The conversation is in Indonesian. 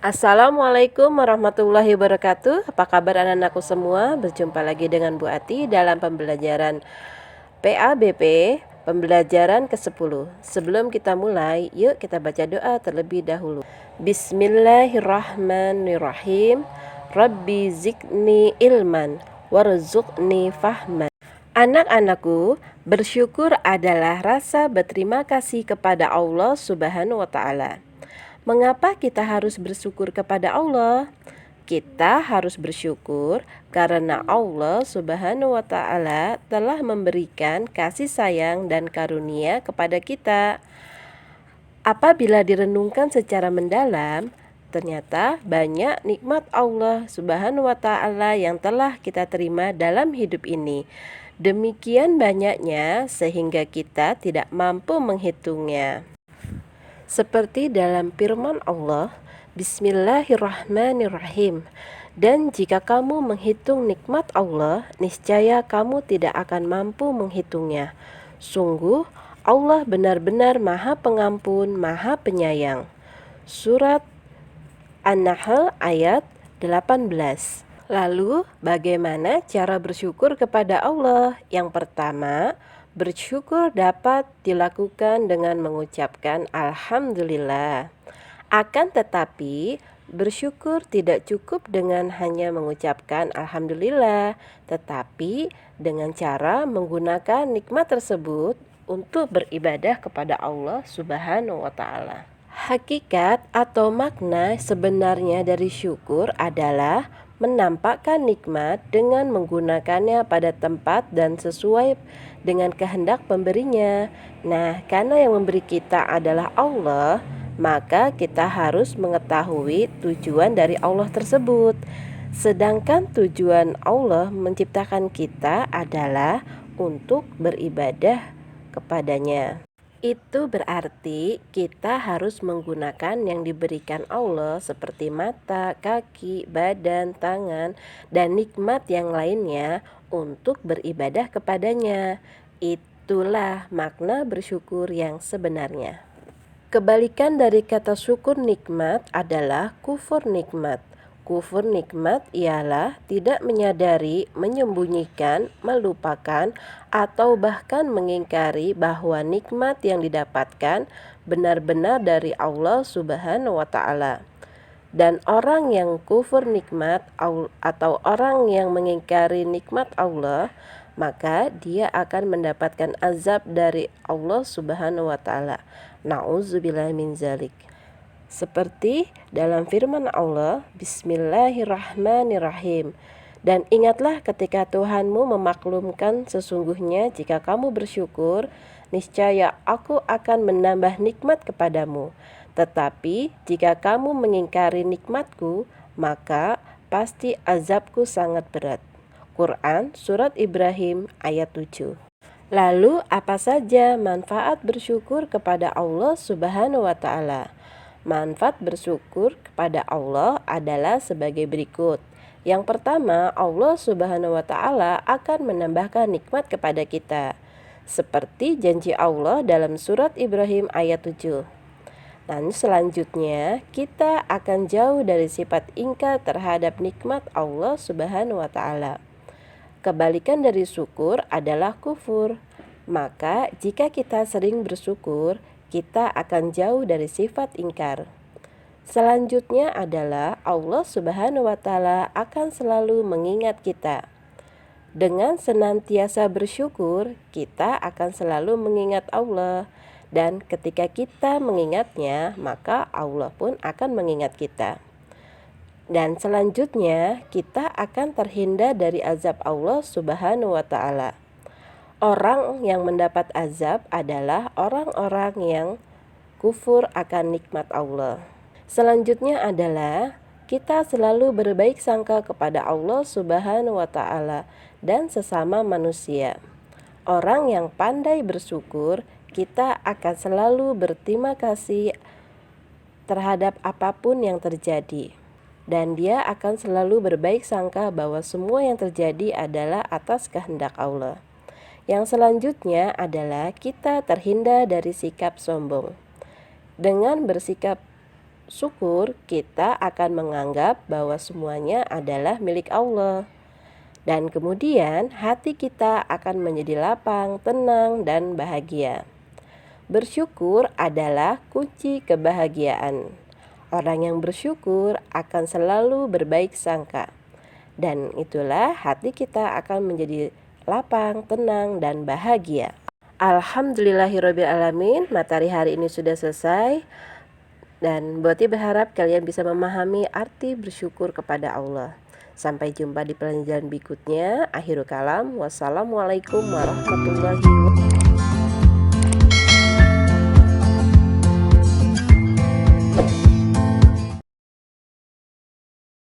Assalamualaikum warahmatullahi wabarakatuh. Apa kabar anak-anakku semua? Berjumpa lagi dengan Bu Ati dalam pembelajaran PABP, pembelajaran ke-10. Sebelum kita mulai, yuk kita baca doa terlebih dahulu. Bismillahirrahmanirrahim. Rabbi zidni ilman warzuqni fahman. Anak-anakku, bersyukur adalah rasa berterima kasih kepada Allah Subhanahu wa taala. Mengapa kita harus bersyukur kepada Allah? Kita harus bersyukur karena Allah Subhanahu wa taala telah memberikan kasih sayang dan karunia kepada kita. Apabila direnungkan secara mendalam, ternyata banyak nikmat Allah Subhanahu wa taala yang telah kita terima dalam hidup ini. Demikian banyaknya sehingga kita tidak mampu menghitungnya. Seperti dalam firman Allah, Bismillahirrahmanirrahim. Dan jika kamu menghitung nikmat Allah, niscaya kamu tidak akan mampu menghitungnya. Sungguh, Allah benar-benar Maha Pengampun, Maha Penyayang. Surat An-Nahl ayat 18. Lalu, bagaimana cara bersyukur kepada Allah? Yang pertama, bersyukur dapat dilakukan dengan mengucapkan Alhamdulillah. Akan tetapi, bersyukur tidak cukup dengan hanya mengucapkan Alhamdulillah, tetapi dengan cara menggunakan nikmat tersebut untuk beribadah kepada Allah Subhanahu wa taala. Hakikat atau makna sebenarnya dari syukur adalah menampakkan nikmat dengan menggunakannya pada tempat dan sesuai dengan kehendak pemberinya. Nah, karena yang memberi kita adalah Allah, maka kita harus mengetahui tujuan dari Allah tersebut. Sedangkan tujuan Allah menciptakan kita adalah untuk beribadah kepadanya. Itu berarti kita harus menggunakan yang diberikan Allah seperti mata, kaki, badan, tangan, dan nikmat yang lainnya untuk beribadah kepadanya. Itulah makna bersyukur yang sebenarnya. Kebalikan dari kata syukur nikmat adalah kufur nikmat. Kufur nikmat ialah tidak menyadari, menyembunyikan, melupakan, atau bahkan mengingkari bahwa nikmat yang didapatkan benar-benar dari Allah Subhanahu wa taala. Dan orang yang kufur nikmat atau orang yang mengingkari nikmat Allah, maka dia akan mendapatkan azab dari Allah Subhanahu wa taala. Nauzubillah min zalik. Seperti dalam firman Allah, Bismillahirrahmanirrahim. Dan ingatlah ketika Tuhanmu memaklumkan sesungguhnya jika kamu bersyukur, niscaya aku akan menambah nikmat kepadamu. Tetapi jika kamu mengingkari nikmatku, maka pasti azabku sangat berat. Quran Surat Ibrahim ayat 7. Lalu apa saja manfaat bersyukur kepada Allah Subhanahu wa taala? Manfaat bersyukur kepada Allah adalah sebagai berikut. Yang pertama, Allah Subhanahu wa taala akan menambahkan nikmat kepada kita. Seperti janji Allah dalam surat Ibrahim ayat 7. Dan selanjutnya, kita akan jauh dari sifat ingkar terhadap nikmat Allah Subhanahu wa taala. Kebalikan dari syukur adalah kufur. Maka jika kita sering bersyukur, kita akan jauh dari sifat ingkar. Selanjutnya adalah Allah Subhanahu wa taala akan selalu mengingat kita. Dengan senantiasa bersyukur, kita akan selalu mengingat Allah. Dan ketika kita mengingatnya, maka Allah pun akan mengingat kita. Dan selanjutnya, kita akan terhindar dari azab Allah Subhanahu wa taala. Orang yang mendapat azab adalah orang-orang yang kufur akan nikmat Allah. Selanjutnya adalah kita selalu berbaik sangka kepada Allah Subhanahu wa taala dan sesama manusia. Orang yang pandai bersyukur, kita akan selalu berterima kasih terhadap apapun yang terjadi. Dan dia akan selalu berbaik sangka bahwa semua yang terjadi adalah atas kehendak Allah. Yang selanjutnya adalah kita terhindar dari sikap sombong. Dengan bersikap syukur, kita akan menganggap bahwa semuanya adalah milik Allah. Dan kemudian hati kita akan menjadi lapang, tenang, dan bahagia. Bersyukur adalah kunci kebahagiaan. Orang yang bersyukur akan selalu berbaik sangka. Dan itulah hati kita akan menjadi lapang, tenang, dan bahagia. Alhamdulillahirrabbilalamin, materi hari ini sudah selesai. Dan Boti berharap kalian bisa memahami arti bersyukur kepada Allah. Sampai jumpa di pelajaran berikutnya. Akhirul kalam. Wassalamualaikum warahmatullahi wabarakatuh.